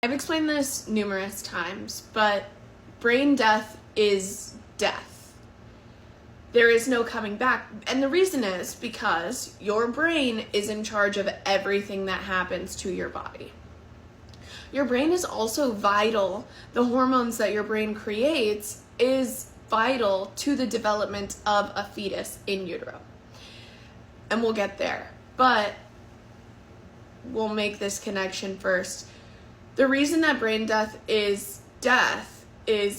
I've explained this numerous times, but brain death is death. There is no coming back. And the reason is because your brain is in charge of everything that happens to your body. Your brain is also vital. The hormones that your brain creates is vital to the development of a fetus in utero. And we'll get there. But we'll make this connection first. The reason that brain death is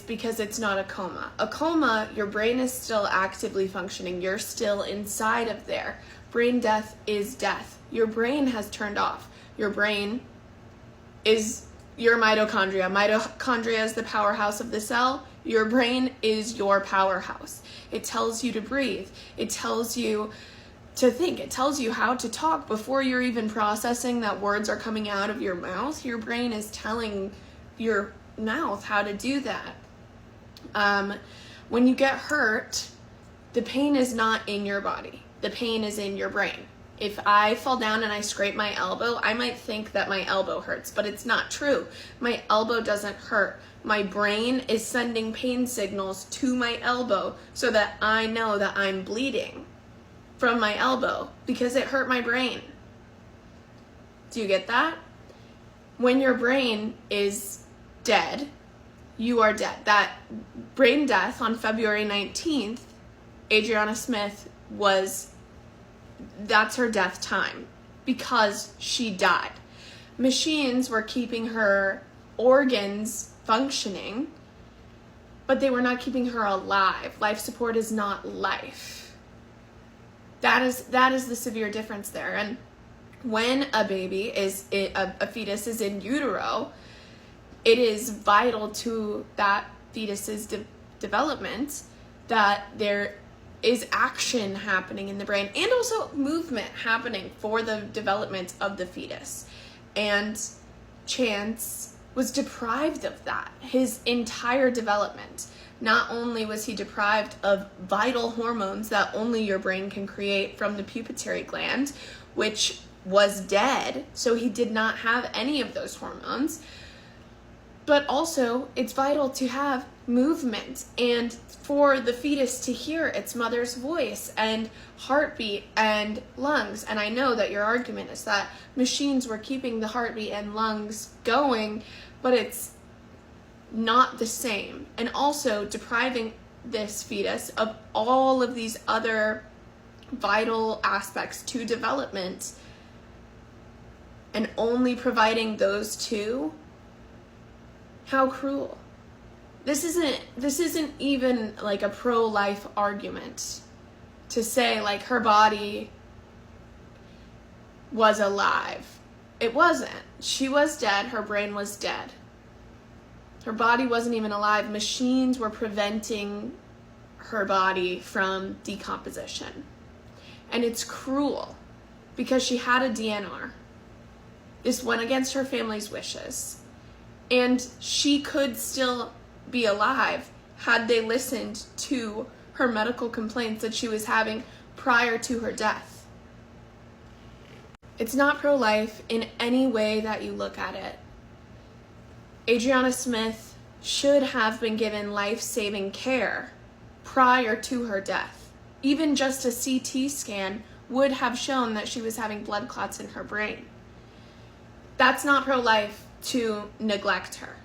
because it's not a coma. A coma, your brain is still actively functioning. You're still inside of there. Brain death is death. Your brain has turned off. Your brain is your mitochondria. Mitochondria is the powerhouse of the cell. Your brain is your powerhouse. It tells you to breathe. It tells you to think. It tells you how to talk before you're even processing that words are coming out of your mouth. Your brain is telling your mouth how to do that. When you get hurt, the pain is not in your body. The pain is in your brain. If I fall down and I scrape my elbow, I might think that my elbow hurts, but it's not true. My elbow doesn't hurt. My brain is sending pain signals to my elbow so that I know that I'm bleeding from my elbow because it hurt my brain. Do you get that? When your brain is dead, you are dead. That brain death on February 19th, Adriana Smith that's her death time because she died. Machines were keeping her organs functioning, but they were not keeping her alive. Life support is not life. That is the severe difference there. And when a fetus is in utero, it is vital to that fetus's development that there is action happening in the brain and also movement happening for the development of the fetus. And Chance was deprived of that his entire development. Not only was he deprived of vital hormones that only your brain can create from the pituitary gland, which was dead, so he did not have any of those hormones, but also it's vital to have movement and for the fetus to hear its mother's voice and heartbeat and lungs. And I know that your argument is that machines were keeping the heartbeat and lungs going, but it's not the same. And also depriving this fetus of all of these other vital aspects to development and only providing those two. How cruel. This isn't even like a pro-life argument to say like her body was alive. It wasn't. She was dead. Her brain was dead. Her body wasn't even alive. Machines were preventing her body from decomposition. And it's cruel because she had a DNR. This went against her family's wishes. And she could still be alive had they listened to her medical complaints that she was having prior to her death. It's not pro-life in any way that you look at it. Adriana Smith should have been given life-saving care prior to her death. Even just a CT scan would have shown that she was having blood clots in her brain. That's not pro-life to neglect her.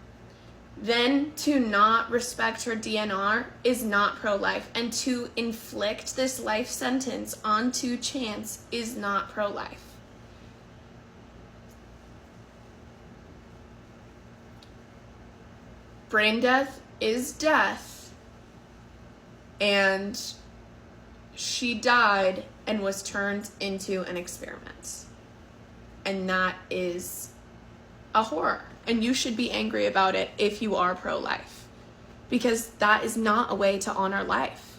Then to not respect her DNR is not pro-life, and to inflict this life sentence onto Chance is not pro-life. Brain death is death, and she died and was turned into an experiment. And that is a horror. And you should be angry about it if you are pro-life, because that is not a way to honor life.